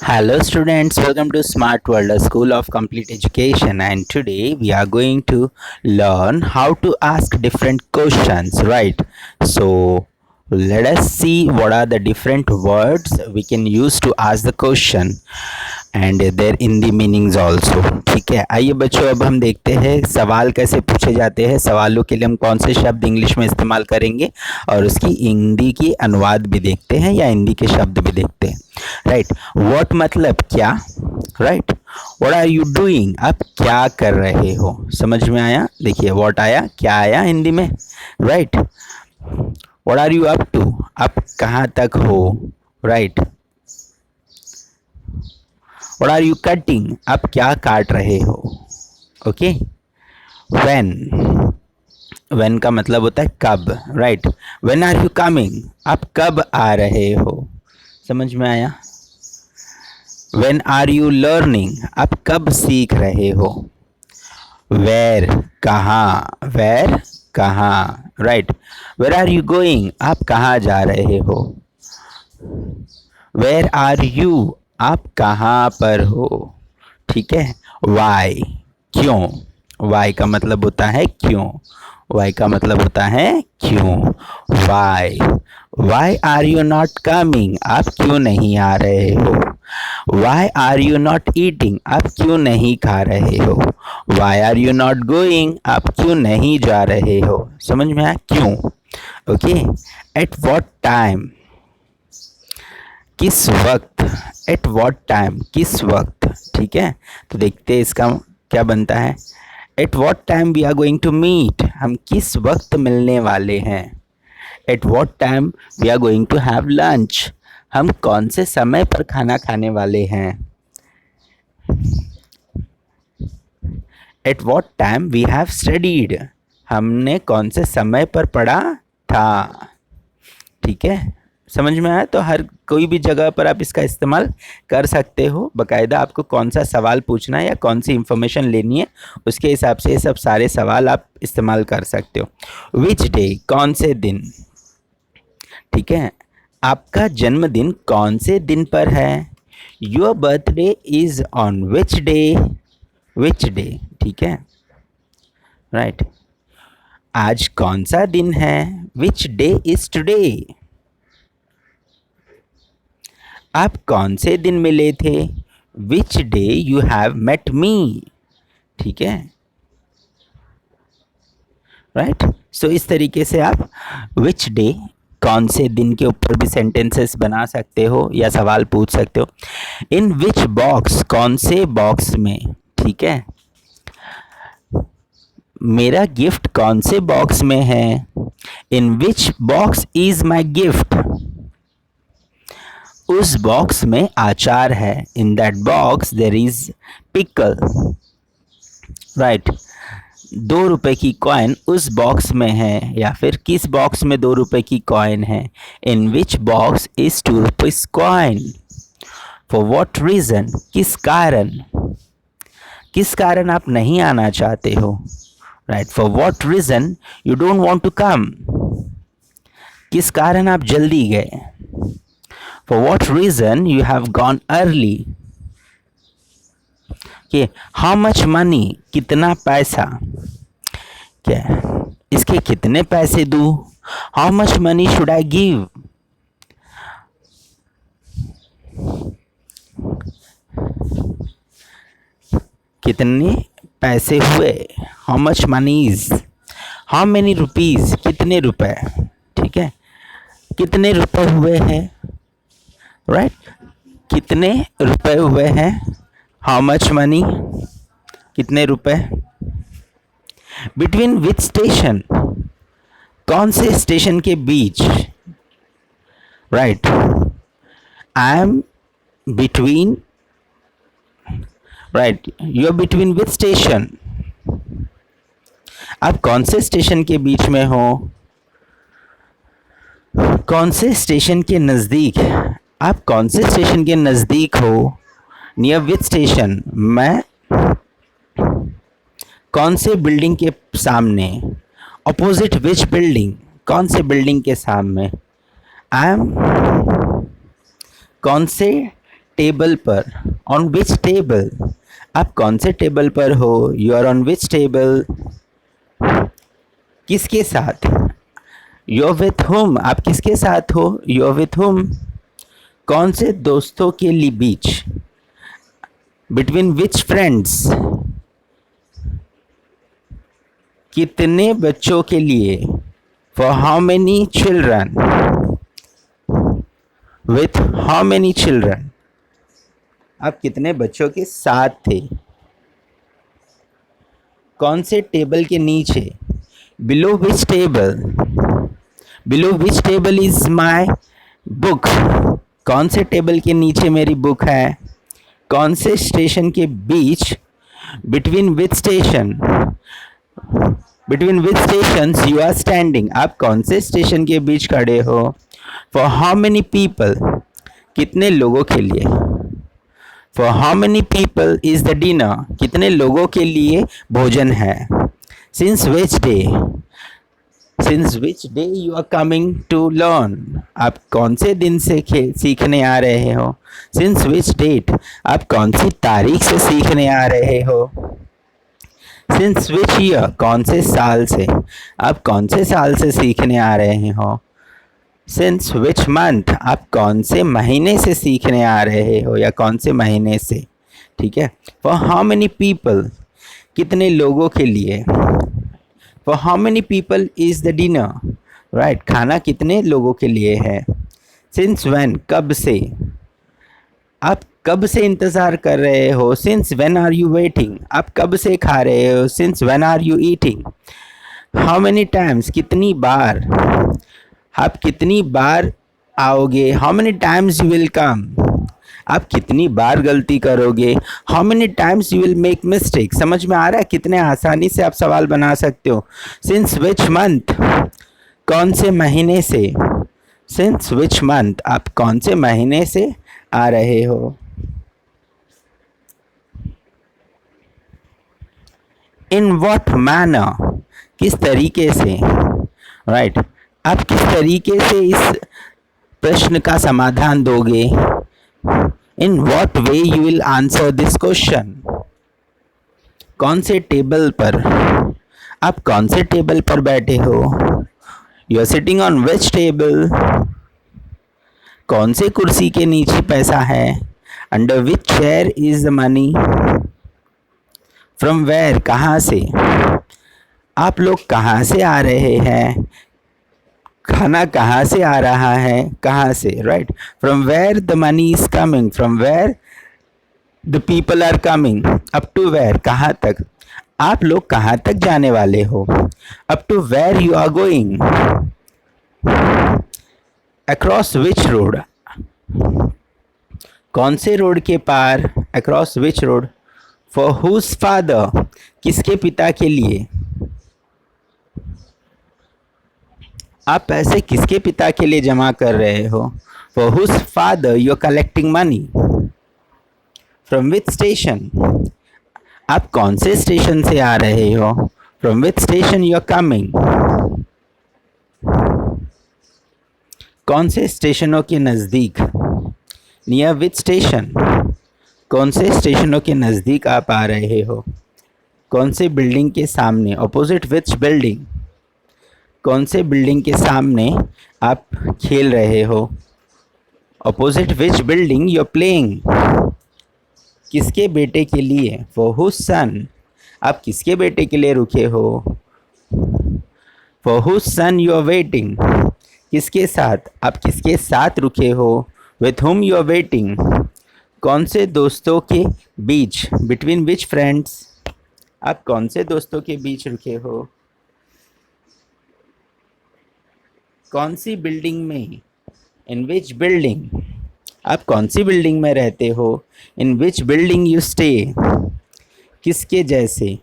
Hello students, welcome to Smart World, a school of complete education, and today we are going to learn how to ask different questions, right? So let us see what are the different words we can use to ask the question and their Hindi meanings also. ठीक है, आइए बच्चों, अब हम देखते हैं सवाल कैसे पूछे जाते हैं। सवालों के लिए हम कौन से शब्द इंग्लिश में इस्तेमाल करेंगे और उसकी हिंदी की अनुवाद भी देखते हैं या हिंदी के शब्द भी देखते हैं। राइट, व्हाट मतलब क्या। Right, what are you doing, आप क्या कर रहे हो। समझ में आया। देखिए व्हाट आया, क्या आया हिंदी में। Right, what are you up to, आप कहाँ तक हो। Right, what are you cutting, आप क्या काट रहे हो। ओके, व्हेन, व्हेन का मतलब होता है कब। Right, when are you coming, आप कब आ रहे हो। समझ में आया। व्हेन आर यू लर्निंग, आप कब सीख रहे हो। वेयर, कहाँ, वेयर कहाँ। Right, where are you going, आप कहाँ जा रहे हो। वेयर आर यू, आप कहाँ पर हो। ठीक है, वाई, क्यों। वाई का मतलब होता है क्यों। वाई का मतलब होता है क्यों। Why, why are you not coming, आप क्यों नहीं आ रहे हो। Why are you not eating, आप क्यों नहीं खा रहे हो। Why are you not going, आप क्यों नहीं जा रहे हो। समझ में आया, क्यों। ओके, एट वॉट टाइम, किस वक्त। एट वॉट टाइम, किस वक्त। ठीक है, तो देखते हैं इसका क्या बनता है। At what time we are going to meet, हम किस वक्त मिलने वाले हैं। At what time we are going to have lunch, हम कौन से समय पर खाना खाने वाले हैं। At what time we have studied, हमने कौन से समय पर पढ़ा था। ठीक है, समझ में आया। तो हर कोई भी जगह पर आप इसका इस्तेमाल कर सकते हो। बाकायदा आपको कौन सा सवाल पूछना है या कौन सी इंफॉर्मेशन लेनी है, उसके हिसाब से ये सब सारे सवाल आप इस्तेमाल कर सकते हो। विच डे, कौन से दिन। ठीक है, आपका जन्मदिन कौन से दिन पर है। Your birthday is on which day. Which day, ठीक है। राइट, आज कौन सा दिन है। विच डे इज टुडे, आप कौन से दिन मिले थे। Which day you have met me. ठीक है, राइट। सो इस तरीके से आप विच डे, कौन से दिन के ऊपर भी सेंटेंसेस बना सकते हो या सवाल पूछ सकते हो। इन विच बॉक्स, कौन से बॉक्स में। ठीक है, मेरा गिफ्ट कौन से बॉक्स में है। In which box is my gift, उस बॉक्स में अचार है। In that box there is pickle. Right, 2 रुपए की कॉइन उस बॉक्स में है, या फिर किस बॉक्स में 2 रुपए की कॉइन है। In which box is 2 rupees coin. For what reason, किस कारण। किस कारण आप नहीं आना चाहते हो। Right, for what reason you don't want to come, किस कारण आप जल्दी गए। For what reason you have gone early. कि हाउ मच मनी, कितना पैसा। क्या, इसके कितने पैसे दूं। How much money should I give. कितने पैसे हुए। How much money is. How many rupees, कितने रुपए। ठीक है, कितने रुपए हुए हैं। राइट, कितने रुपए हुए हैं। हाउ मच मनी, कितने रुपए। बिटवीन विच स्टेशन, कौन से स्टेशन के बीच। Right, I am between. Right, you are between which station, आप कौन से स्टेशन के बीच में हो। कौन से स्टेशन के नज़दीक, आप कौन से स्टेशन के नज़दीक हो। नियर विच स्टेशन, मैं कौन से बिल्डिंग के सामने। अपोजिट विच बिल्डिंग, कौन से बिल्डिंग के सामने। आई एम कौन से टेबल पर, ऑन विच टेबल, आप कौन से टेबल पर हो, you are on which table, किसके साथ, यू आर विथ हुम, आप किसके साथ हो, यू आर विथ हुम, कौन से दोस्तों के लिए बीच, बिटवीन विच फ्रेंड्स, कितने बच्चों के लिए, for how many children, with how many children, आप कितने बच्चों के साथ थे, कौन से टेबल के नीचे, below which table, below which table is my book, कौन से टेबल के नीचे मेरी बुक है, कौन से स्टेशन के बीच, between which station, between which station you are standing, आप कौन से स्टेशन के बीच खड़े हो, फॉर हाउ मेनी पीपल, कितने लोगों के लिए, for how many people is the dinner, कितने लोगों के लिए भोजन है, since which day, since which day you are coming to learn, आप कौन से दिन से सीखने आ रहे हो, सिंस विच डेट, आप कौन सी तारीख से सीखने आ रहे हो, सिंस विच ईयर, कौन से साल से, आप कौन से साल से सीखने आ रहे हो, सिंस विच मंथ, आप कौन से महीने से सीखने आ रहे हो या कौन से महीने से, ठीक है, फॉर हाउ मेनी पीपल, कितने लोगों के लिए, for how many people is the dinner, right, खाना कितने लोगों के लिए है, सिंस व्हेन, कब से, आप कब से इंतज़ार कर रहे हो, since when are you waiting, आप कब से खा रहे हो, since when are you eating, how many times, कितनी बार, आप कितनी बार आओगे, how many times you will come, आप कितनी बार गलती करोगे, how many times you will make mistake, समझ में आ रहा है कितने आसानी से आप सवाल बना सकते हो, सिंस विच मंथ, कौन से महीने से, सिंस विच मंथ, आप कौन से महीने से आ रहे हो, इन वॉट मैनर, किस तरीके से, राइट, आप किस तरीके से इस प्रश्न का समाधान दोगे, in what way you will answer this question, कौन से टेबल पर, आप कौन से टेबल पर बैठे हो, you are sitting on which table, कौन से कुर्सी के नीचे पैसा है, under which chair is the money, from where, कहाँ से, आप लोग कहाँ से आ रहे हैं, खाना कहाँ से आ रहा है, कहाँ से, right, from where the money is coming, from where the people are coming, up to where, कहाँ तक, आप लोग कहाँ तक जाने वाले हो, up to where you are going, across which road, कौन से रोड के पार, across which road, for whose father, किसके पिता के लिए, आप पैसे किसके पिता के लिए जमा कर रहे हो, for whose father you are collecting money, from which station, आप कौन से स्टेशन से आ रहे हो, from which station you are coming, कौन से स्टेशनों के नज़दीक, नियर विच स्टेशन, कौन से स्टेशनों के नज़दीक आप आ रहे हो, कौन से बिल्डिंग के सामने, अपोजिट विच बिल्डिंग, कौन से बिल्डिंग के सामने आप खेल रहे हो, opposite which building you are playing, किसके बेटे के लिए, फॉर हुज सन, आप किसके बेटे के लिए रुके हो, for whose son you are waiting, किसके साथ, आप किसके साथ रुके हो, with whom you are waiting, कौन से दोस्तों के बीच, बिटवीन विच फ्रेंड्स, आप कौन से दोस्तों के बीच रुके हो, कौन सी बिल्डिंग में, इन विच बिल्डिंग, आप कौन सी बिल्डिंग में रहते हो, इन विच बिल्डिंग यू स्टे, किसके जैसे,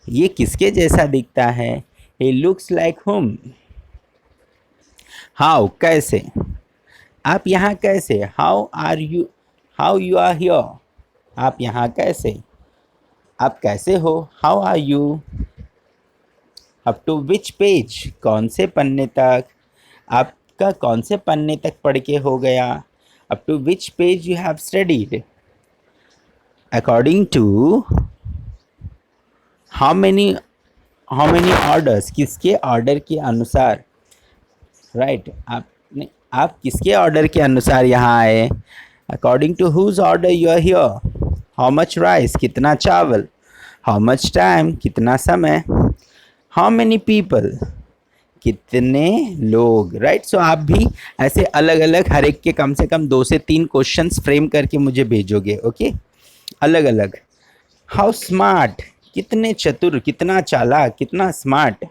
ये किसके जैसा दिखता है, he looks like whom, how, कैसे, आप यहाँ कैसे, how are you, how you are here, आप यहाँ कैसे, आप कैसे हो, how are you, up to which page, कौन से पन्ने तक, आपका कौन से पन्ने तक पढ़ के हो गया, up to which page you have studied, according to how many orders, किसके ऑर्डर के अनुसार, राइट आप किसके ऑर्डर के अनुसार यहाँ आए, according to whose order you are here, how much rice, कितना चावल, हाउ मच टाइम, कितना समय, हाउ मेनी पीपल, कितने लोग, राइट। सो आप भी ऐसे अलग अलग हर एक के कम से कम 2 से 3 क्वेश्चंस फ्रेम करके मुझे भेजोगे, ओके, अलग अलग। हाउ स्मार्ट, कितने चतुर, कितना चालाक, कितना smart,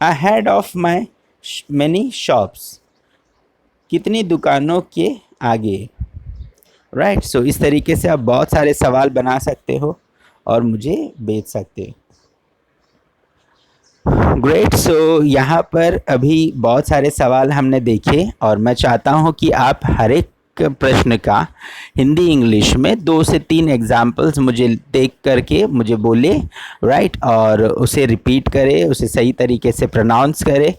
ahead of my many shops, कितनी दुकानों के आगे, राइट। सो इस तरीके से आप बहुत सारे सवाल बना सकते हो और मुझे भेज सकते हो। ग्रेट। सो यहाँ पर अभी बहुत सारे सवाल हमने देखे और मैं चाहता हूँ कि आप हर एक प्रश्न का हिंदी इंग्लिश में 2 से 3 एग्जाम्पल्स मुझे देख करके मुझे बोले, राइट, और उसे रिपीट करें, उसे सही तरीके से प्रोनाउंस करें,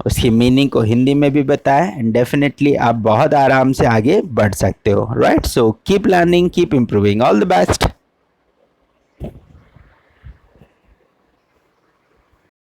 उसकी मीनिंग को हिंदी में भी बताएं, एंड डेफिनेटली आप बहुत आराम से आगे बढ़ सकते हो, right. So keep learning, keep improving, all the best.